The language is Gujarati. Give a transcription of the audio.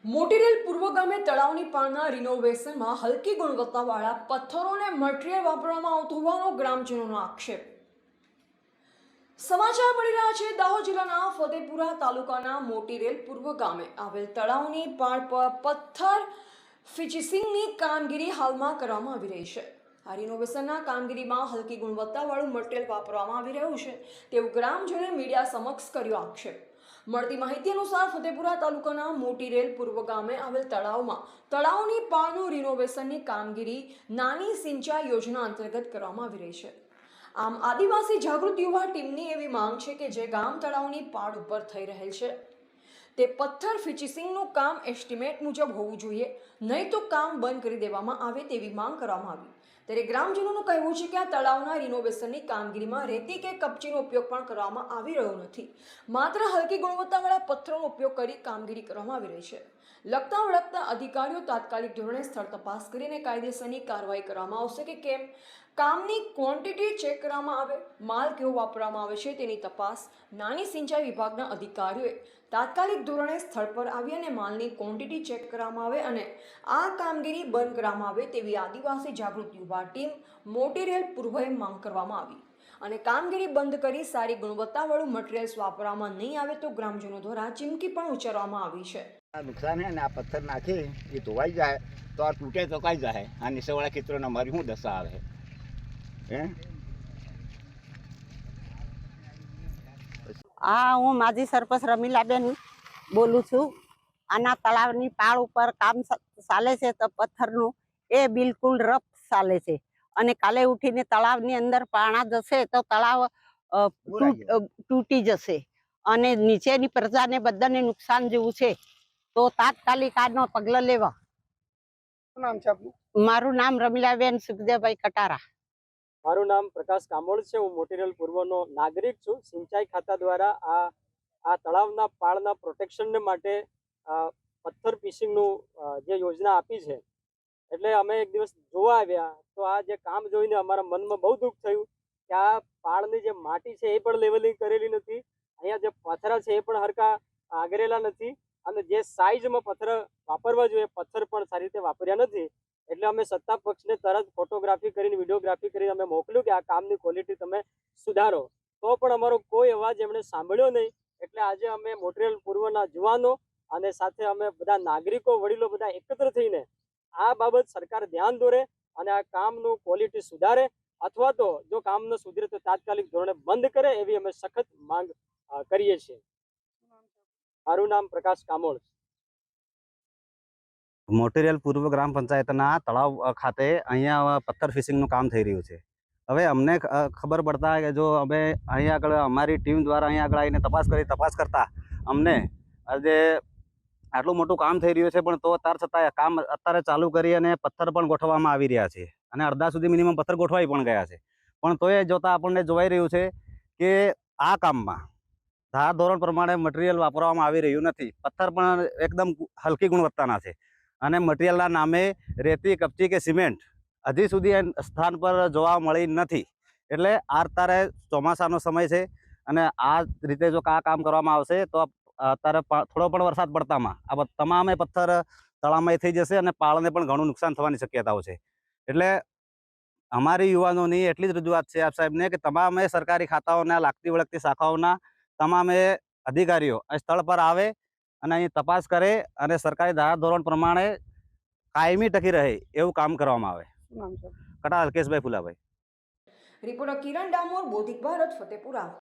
મોટીરેલ પૂર્વ ગામે તળાવની પાળના રિનોવેશનમાં હલકી ગુણવત્તાવાળા પથ્થરોને મટીરીયલ વાપરવામાં આવતું હોવાનો ગ્રામજનોનો આક્ષેપ। સમાચાર મળી રહ્યા છે દાહોદ જિલ્લાના ફતેપુરા તાલુકાના મોટીરેલ પૂર્વ ગામે આવેલ તળાવની પાળ પર પથ્થર ફિનિશિંગની કામગીરી હાલમાં કરવામાં આવી રહી છે। આ રિનોવેશનના કામગીરીમાં હલકી ગુણવત્તાવાળું મટીરીયલ વાપરવામાં આવી રહ્યું છે તેવું ગ્રામજનોએ મીડિયા સમક્ષ કર્યો આક્ષેપ। મળતી માહિતી અનુસાર ફતેપુરા તાલુકાના મોટીરેલ પૂર્વ ગામે આવેલ તળાવમાં તળાવની પાળનું રિનોવેશનની કામગીરી નાની સિંચાઈ યોજના અંતર્ગત કરવામાં આવી રહી છે। આમ આદિવાસી જાગૃત યુવા ટીમની એવી માંગ છે કે જે ગામ તળાવની પાળ ઉપર થઈ રહેલ છે તે પથ્થર ફિનિશિંગનું કામ એસ્ટિમેટ મુજબ હોવું જોઈએ, નહીં તો કામ બંધ કરી દેવામાં આવે તેવી માંગ કરવામાં આવી। ત્યારે ગ્રામજનોનું કહેવું છે કે આ તળાવના રિનોવેશનની કામગીરીમાં રેતી કે કપચીનો ઉપયોગ પણ કરવામાં આવી રહ્યો નથી, માત્ર હલકી ગુણવત્તાવાળા પથ્થરોનો ઉપયોગ કરી કામગીરી કરવામાં આવી રહી છે। લગતા વળગતા અધિકારીઓ તાત્કાલિક ધોરણે સ્થળ તપાસ કરીને કાયદેસરની કાર્યવાહી કરવામાં આવશે કે કેમ, કામની ક્વોન્ટિટી ચેક કરવામાં આવે, માલ કેવો વાપરવામાં આવે છે તેની તપાસ નાની સિંચાઈ વિભાગના અધિકારીઓએ તાત્કાલિક ધોરણે સ્થળ પર આવી અને માલની ક્વોન્ટિટી ચેક કરવામાં આવે અને આ કામગીરી બંધ કરવામાં આવે તેવી આદિવાસી જાગૃત યુવા ટીમ મોટીરેલ પૂર્વએ માંગ કરવામાં આવી અને કામગીરી બંધ કરી સારી ગુણવત્તાવાળું મટીરીયલ્સ વાપરવામાં નહીં આવે તો ગ્રામજનો દ્વારા ચીમકી પણ ઉચ્ચારવામાં આવી છે। નુકસાન है ना, पत्थर नाखे ये धोवाई जाए तो आ टूटे तो कई जाए आ निशेवाड़ा खेतरों हमारी શું દશા આવે હે। હું માજી સરપંચ રમીલાબેન બોલું છું। આના તળાવની પાળ ઉપર કામ ચાલે છે તો પથ્થરનું એ બિલકુલ રફ ચાલે છે અને કાલે ઉઠીને તળાવની અંદર પાણા જશે તો તળાવ તૂટી જશે અને નીચેની પ્રજાને બધાને નુકસાન જેવું છે, તો તાત્કાલિક આનો પગલાં લેવા। શું નામ છે આપનું? મારું નામ રમીલાબેન સુખદેવભાઈ કટારા। મારું નામ પ્રકાશ કામોળ છે। હું મોટીરેલ પૂર્વનો નાગરિક છું। સિંચાઈ ખાતા દ્વારા આ તળાવના પાળના પ્રોટેક્શન માટે પથ્થર ફિશિંગનું જે યોજના આપી છે, એટલે અમે એક દિવસ જોવા આવ્યા તો આ જે કામ જોઈને અમારા મનમાં બહુ દુઃખ થયું કે આ પાળની જે માટી છે એ પણ લેવલિંગ કરેલી નથી, અહીંયા જે પથ્થર છે એ પણ હરખા આગરેલા નથી અને જે સાઈઝમાં પથ્થર વાપરવા જોઈએ પથ્થર પણ સારી રીતે વાપર્યા નથી। એટલે અમે સત્તા પક્ષને તરત ફોટોગ્રાફી કરીને વિડીયોગ્રાફી કરીને અમે મોકલ્યું કે આ કામની ક્વોલિટી તમે સુધારો, તો પણ અમારો કોઈ અવાજ એમણે સાંભળ્યો નહીં। એટલે આજે અમે મોટીરેલ પૂર્વના જુવાનો અને સાથે અમે બધા નાગરિકો વડીલો બધા એકત્ર થઈને આ બાબત સરકાર ધ્યાન દોરે અને આ કામનું ક્વોલિટી સુધારે અથવા તો જો કામ ન સુધરે તો તાત્કાલિક ધોરણે બંધ કરે એવી અમે સખત માંગ કરીએ છીએ। મારું નામ પ્રકાશ કામોળ। મોટીરેલ પૂર્વ ગ્રામ પંચાયતના તળાવ ખાતે અહીંયા પથ્થર ફિશિંગનું કામ થઈ રહ્યું છે। હવે અમને ખબર પડતા કે જો અમે અહીંયા આગળ અમારી ટીમ દ્વારા અહીંયા આગળ આવીને તપાસ કરતા અમને આજે આટલું મોટું કામ થઈ રહ્યું છે, પણ તો તાર છતાં કામ અત્યારે ચાલુ કરી અને પથ્થર પણ ગોઠવવામાં આવી રહ્યા છે અને અડધા સુધી મિનિમમ પથ્થર ગોઠવાઈ પણ ગયા છે, પણ તોય જોતા આપણને જોવાઈ રહ્યું છે કે આ કામમાં ધાર ધોરણ પ્રમાણે મટીરિયલ વાપરવામાં આવી રહ્યું નથી। પથ્થર પણ એકદમ હલકી ગુણવત્તાના છે અને મટીરિયલના નામે રેતી, કપચી કે સિમેન્ટ હજી સુધી સ્થાન પર જોવા મળી નથી। એટલે અત્યારે ચોમાસાનો સમય છે અને આ રીતે જો આ કામ કરવામાં આવશે તો અત્યારે થોડો પણ વરસાદ પડતામાં આ તમામે પથ્થર તળાવમાં થઈ જશે અને પાળને પણ ઘણું નુકસાન થવાની શક્યતાઓ છે। એટલે અમારી યુવાનોની એટલી જ રજૂઆત છે આપ સાહેબને કે તમામે સરકારી ખાતાઓના લાગતી વળગતી શાખાઓના તમામે અધિકારીઓ સ્થળ પર આવે અને અહીં તપાસ કરે અને સરકારી ધારાધોરણ પ્રમાણે કાયમી ટકી રહે એવું કામ કરવામાં આવે। શું નામ છે? કટારા અલ્કેશભાઈ ફુલાભાઈ। રિપોર્ટર કિરણ ડામોર, બોધિક ભારત, ફતેપુરા।